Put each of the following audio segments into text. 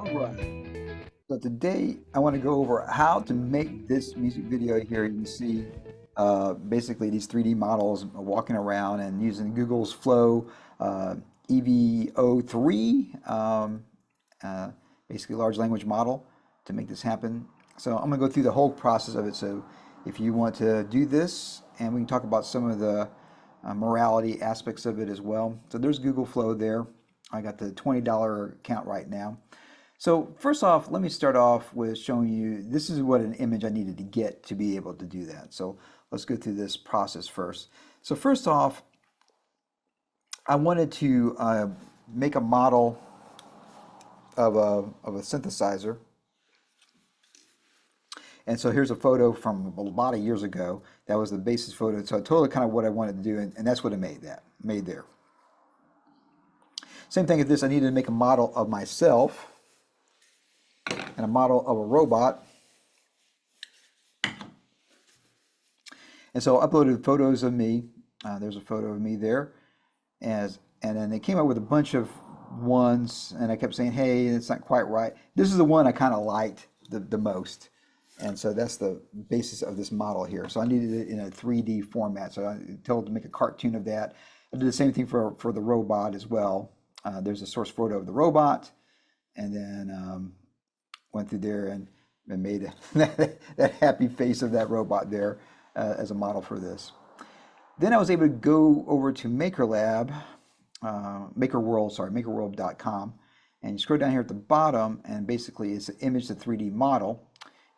All right. So today I want to go over how to make this music video here. You can see basically these 3D models walking around and using Google's Flow EVO3, basically large language model to make this happen. So I'm going to go through the whole process of it. So if you want to do this, and we can talk about some of the morality aspects of it as well. So there's Google Flow there. I got the $20 account right now. So first off, let me start off with showing you, this is what an image I needed to get to be able to do that. So let's go through this process first. So first off, I wanted to make a model of a synthesizer. And so here's a photo from a lot of years ago. That was the basis photo. So I told it kind of what I wanted to do, and that's what it made there. Same thing as this, I needed to make a model of myself and a model of a robot. And so I uploaded photos of me. There's a photo of me there. And then they came up with a bunch of ones, and I kept saying, hey, it's not quite right. This is the one I kind of liked the most. And so that's the basis of this model here. So I needed it in a 3D format. So I told it to make a cartoon of that. I did the same thing for the robot as well. There's a source photo of the robot, and then went through there and made that happy face of that robot there as a model for this. Then I was able to go over to MakerLab, makerworld.com, and you scroll down here at the bottom, and basically it's an image to 3D model.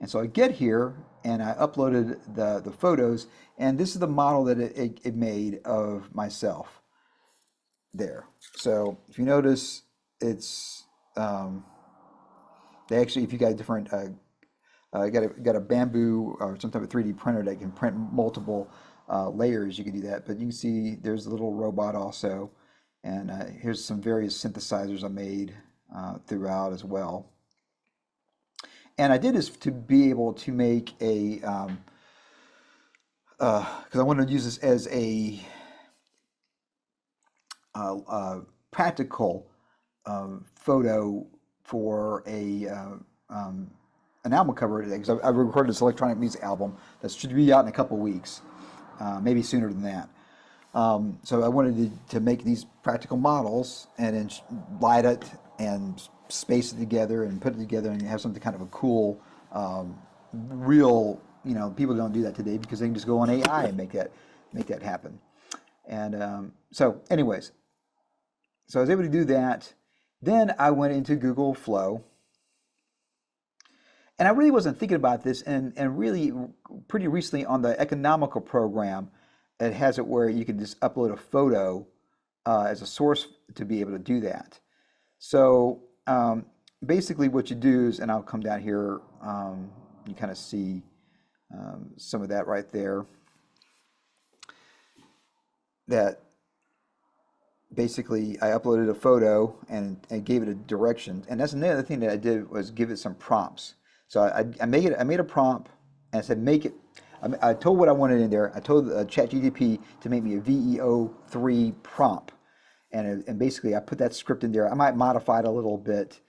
And so I get here and I uploaded the photos, and this is the model that it made of myself there. So if you notice, it's they actually, if you got a different got a bamboo or some type of 3D printer that can print multiple layers, you can do that. But you can see there's a little robot also, and here's some various synthesizers I made throughout as well. And I did this to be able to make a, because I wanted to use this as a practical photo for an album cover, because I recorded this electronic music album that should be out in a couple weeks, maybe sooner than that. So I wanted to make these practical models and then light it and space it together and put it together and have something kind of a cool, real, people don't do that today because they can just go on AI and make that happen. And so anyways, so I was able to do that. Then I went into Google Flow. And I really wasn't thinking about this, and really pretty recently on the economical program, it has it where you can just upload a photo as a source to be able to do that. So basically what you do is, and I'll come down here, you kind of see some of that right there, that basically I uploaded a photo and gave it a direction. And that's another thing that I did, was give it some prompts. So I made a prompt and I said, make it, I told what I wanted in there. I told ChatGPT to make me a VEO3 prompt. And basically I put that script in there. I might modify it a little bit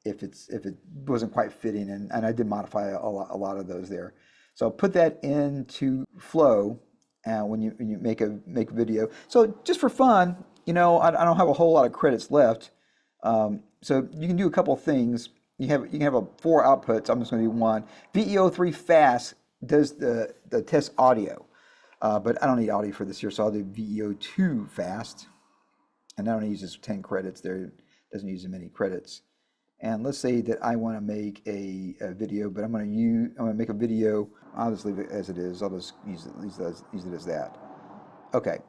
if it wasn't quite fitting, and I did modify a lot of those there. So I'll put that into Flow when you make a video. So just for fun, I don't have a whole lot of credits left. So you can do a couple things. You can have 4 outputs. I'm just going to do one. VEO3 fast does the test audio, but I don't need audio for this here, so I'll do VEO2 fast, and that only uses 10 credits there. It doesn't use as many credits. And let's say that I want to make a video, but I'm going to make a video. I'll just leave it as it is. I'll just use it as that. Okay.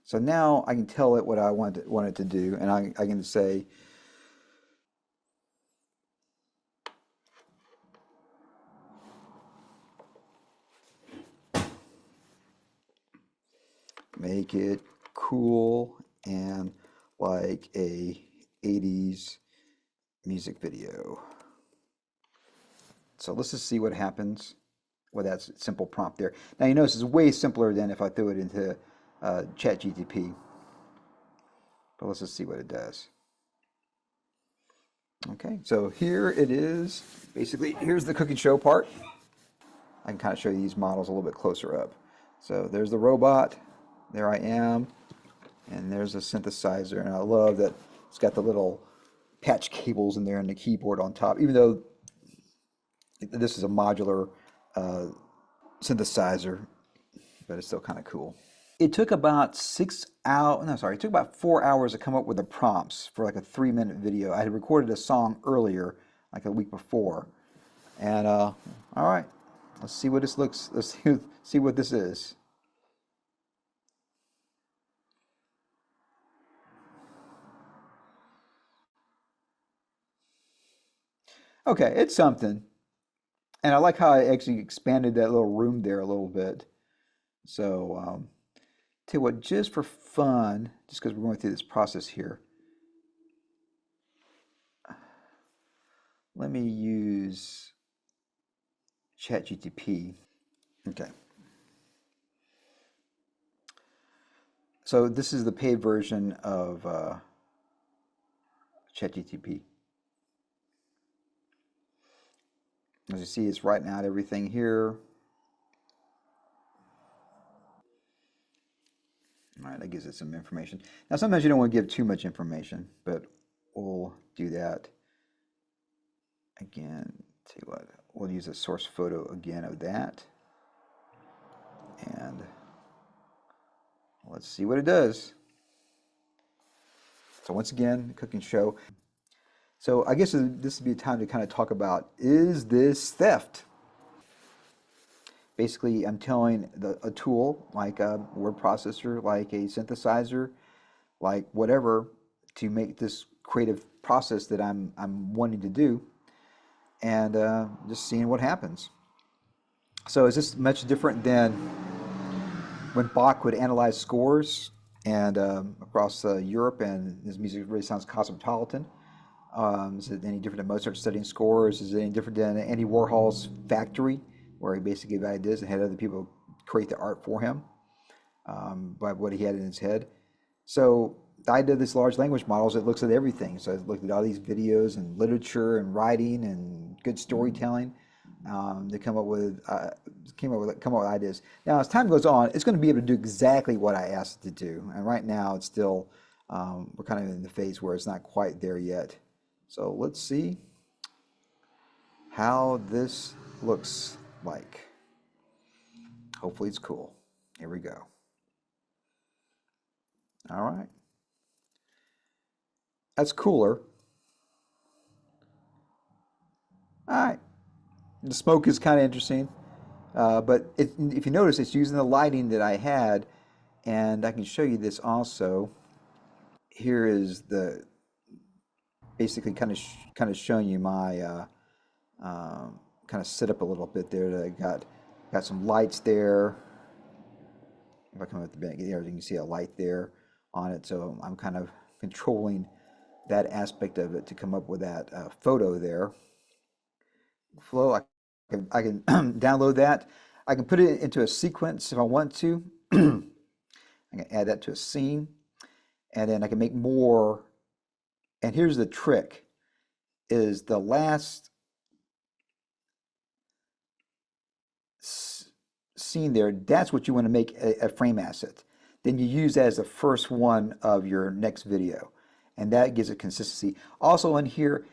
So now I can tell it what I want it to do, and I can say, make it cool and like a 80s music video. So let's just see what happens with that simple prompt there. Now you notice it's way simpler than if I threw it into ChatGPT. But let's just see what it does. Okay, so here it is. Basically, here's the cooking show part. I can kind of show you these models a little bit closer up. So there's the robot. There I am. And there's a synthesizer. And I love that it's got the little patch cables in there and the keyboard on top. Even though this is a modular synthesizer, but it's still kind of cool. It took about 6 hours, no, sorry, it took about 4 hours to come up with the prompts for like a 3-minute video. I had recorded a song earlier, like a week before. And all right, let's see what this looks, let's see what this is. Okay, it's something. And I like how I actually expanded that little room there a little bit. So, tell you what, just for fun, just because we're going through this process here, let me use ChatGPT. Okay. So this is the paid version of ChatGPT. As you see, it's writing out everything here. All right, that gives it some information. Now, sometimes you don't want to give too much information, but we'll do that. Again, tell you what, we'll use a source photo again of that. And let's see what it does. So once again, cooking show. So I guess this would be a time to kind of talk about, is this theft? Basically, I'm telling a tool like a word processor, like a synthesizer, like whatever, to make this creative process that I'm wanting to do, and just seeing what happens. So is this much different than when Bach would analyze scores and across Europe, and his music really sounds cosmopolitan? Is it any different than Mozart studying scores? Is it any different than Andy Warhol's factory, where he basically gave ideas and had other people create the art for him by what he had in his head? So I did these large language models. It looks at everything. So I looked at all these videos and literature and writing and good storytelling. They come up with ideas. Now, as time goes on, it's going to be able to do exactly what I asked it to do. And right now, it's still we're kind of in the phase where it's not quite there yet. So let's see how this looks like. Hopefully it's cool. Here we go. All right. That's cooler. All right. The smoke is kind of interesting. But if you notice, it's using the lighting that I had. And I can show you this also. Here is the basically kind of showing you my kind of set up a little bit there. That I got some lights there. If I come up the back here, you can see a light there on it. So I'm kind of controlling that aspect of it to come up with that photo there. Flow, I can download that. I can put it into a sequence if I want to. I can add that to a scene, and then I can make more. And here's the trick, is the last scene there, that's what you want to make a frame asset. Then you use that as the first one of your next video, and that gives it consistency. Also in here,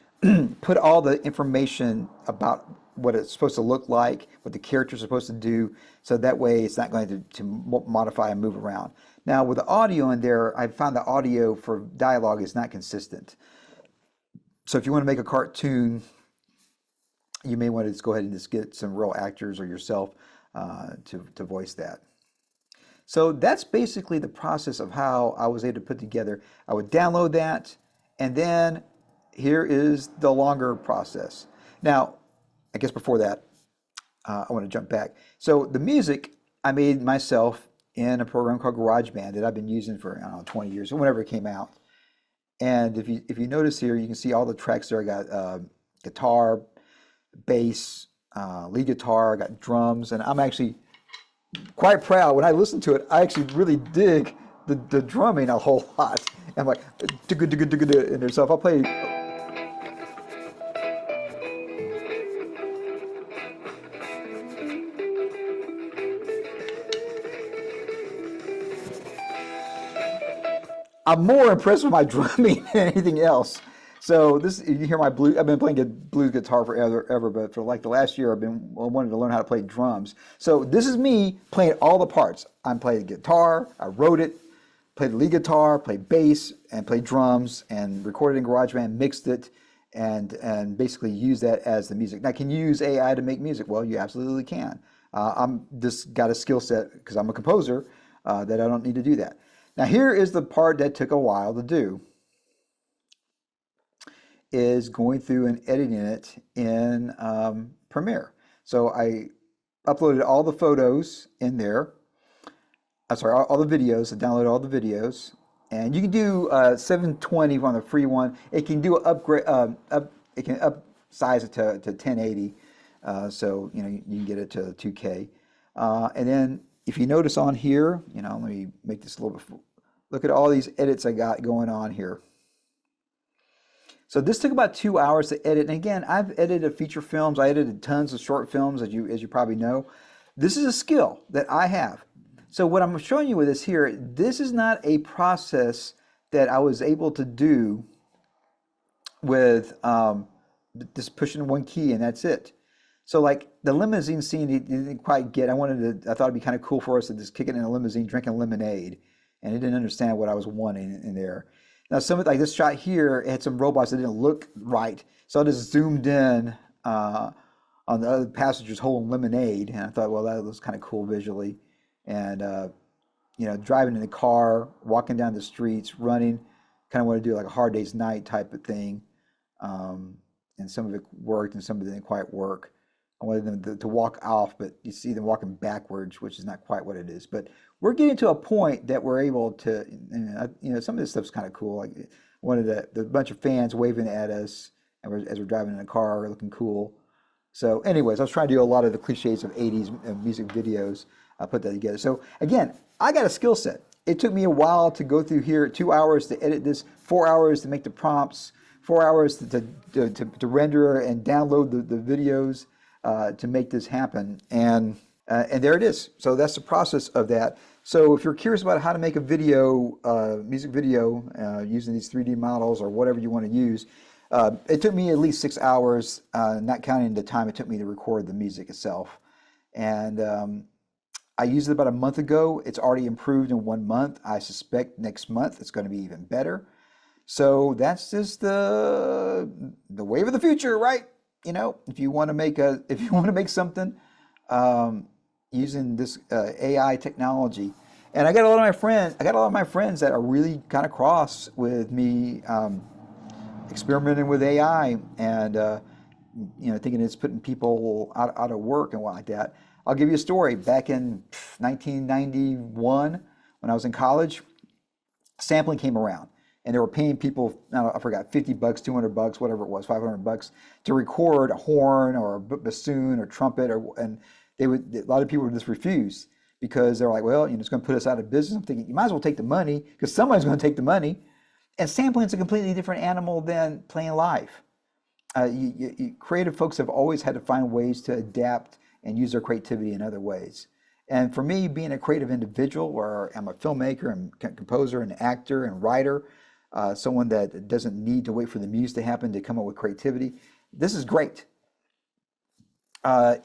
put all the information about what it's supposed to look like, what the characters are supposed to do, so that way it's not going to modify and move around. Now with the audio in there, I found the audio for dialogue is not consistent. So if you want to make a cartoon, you may want to just go ahead and just get some real actors or yourself to voice that. So that's basically the process of how I was able to put together. I would download that, and then here is the longer process. Now, I guess before that, I want to jump back. So the music I made myself in a program called GarageBand that I've been using for, I don't know, 20 years, or whenever it came out. And if you notice here, you can see all the tracks there. I got guitar, bass, lead guitar, I got drums, and I'm actually quite proud. When I listen to it, I actually really dig the drumming a whole lot. I'm like, and there's stuff. I'll play. I'm more impressed with my drumming than anything else. So this, you hear my blues. I've been playing blues guitar forever, but for like the last year, I wanted to learn how to play drums. So this is me playing all the parts. I'm playing guitar. I wrote it, played the lead guitar, played bass, and played drums, and recorded in GarageBand, mixed it, and basically use that as the music. Now, can you use AI to make music? Well, you absolutely can. I'm just got a skill set because I'm a composer that I don't need to do that. Now here is the part that took a while to do, is going through and editing it in Premiere. So I uploaded all the photos in there. I'm sorry, all the videos. I downloaded all the videos, and you can do 720 on the free one. It can do upgrade, it can upsize it to 1080, so you know you can get it to 2K. And then if you notice on here, you know, let me make this a little bit. Look at all these edits I got going on here. So this took about 2 hours to edit. And again, I've edited feature films. I edited tons of short films, as you probably know. This is a skill that I have. So what I'm showing you with this here, this is not a process that I was able to do with just pushing one key and that's it. So like the limousine scene, he didn't quite get. I thought it'd be kind of cool for us to just kick it in a limousine, drinking lemonade, and he didn't understand what I was wanting in there. Now some of like this shot here, it had some robots that didn't look right, so I just zoomed in on the other passengers holding lemonade, and I thought, well, that was kind of cool visually, and you know, driving in the car, walking down the streets, running, kind of want to do like a Hard Day's Night type of thing, and some of it worked and some of it didn't quite work. I wanted them to walk off, but you see them walking backwards, which is not quite what it is. But we're getting to a point that we're able to, you know, some of this stuff's kind of cool. Like one of the bunch of fans waving at us, and as we're driving in a car, looking cool. So, anyways, I was trying to do a lot of the cliches of '80s music videos. I put that together. So again, I got a skill set. It took me a while to go through here. 2 hours to edit this, 4 hours to make the prompts, 4 hours to render and download the videos. To make this happen, and there it is. So that's the process of that. So if you're curious about how to make a video, music video, using these 3D models or whatever you want to use, it took me at least 6 hours, not counting the time it took me to record the music itself. And I used it about a month ago. It's already improved in 1 month. I suspect next month it's going to be even better. So that's just the wave of the future, right? You know, if you want to make something using this AI technology, and I got a lot of my friends that are really kind of cross with me experimenting with AI and you know, thinking it's putting people out of work and what like that. I'll give you a story. Back in 1991, when I was in college, sampling came around. And they were paying people, I forgot, $50, $200, whatever it was, $500 to record a horn or a bassoon or trumpet, and a lot of people would just refuse because they're like, well, you know, it's going to put us out of business. I'm thinking, you might as well take the money because somebody's going to take the money. And sampling is a completely different animal than playing live. Creative folks have always had to find ways to adapt and use their creativity in other ways. And for me, being a creative individual, where I'm a filmmaker and composer and actor and writer, someone that doesn't need to wait for the muse to happen to come up with creativity, this is great.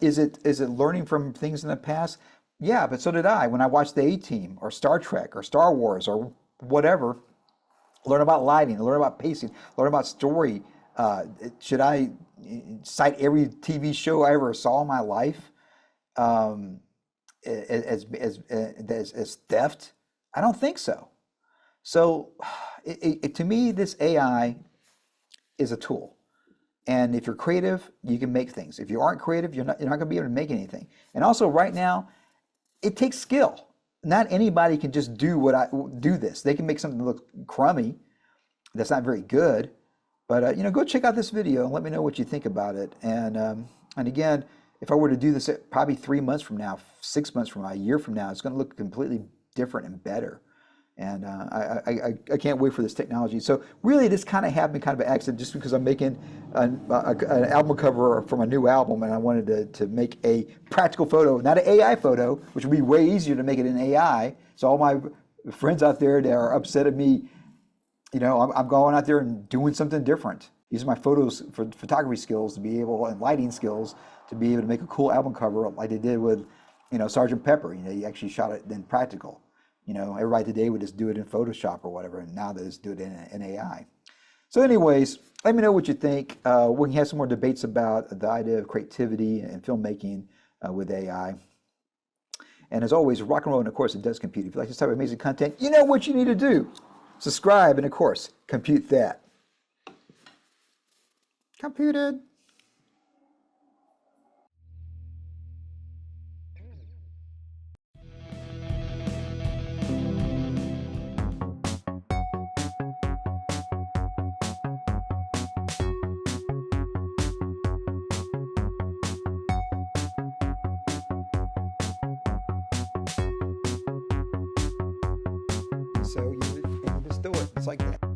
Is it learning from things in the past? Yeah, but so did I. When I watched the A-Team or Star Trek or Star Wars or whatever, learn about lighting, learn about pacing, learn about story. Should I cite every TV show I ever saw in my life as theft? I don't think so. So to me, this AI is a tool. And if you're creative, you can make things. If you aren't creative, you're not going to be able to make anything. And also right now, it takes skill. Not anybody can just do this. They can make something look crummy that's not very good. But you know, go check out this video and let me know what you think about it. And again, if I were to do this probably 3 months from now, 6 months from now, a year from now, it's going to look completely different and better. And I can't wait for this technology. So really, this kind of happened kind of an accident, just because I'm making an album cover for my new album, and I wanted to make a practical photo, not an AI photo, which would be way easier to make it in AI. So all my friends out there that are upset at me, you know, I'm going out there and doing something different. Using my photography skills to be able, and lighting skills to be able to make a cool album cover like they did with, you know, Sgt. Pepper. You know, he actually shot it in practical. You know, everybody today would just do it in Photoshop or whatever, and now they just do it in AI. So anyways, let me know what you think. We can have some more debates about the idea of creativity and filmmaking with AI. And as always, rock and roll, and of course, it does compute. If you like this type of amazing content, you know what you need to do. Subscribe, and of course, compute that. Computed. So you just do it. It's like that.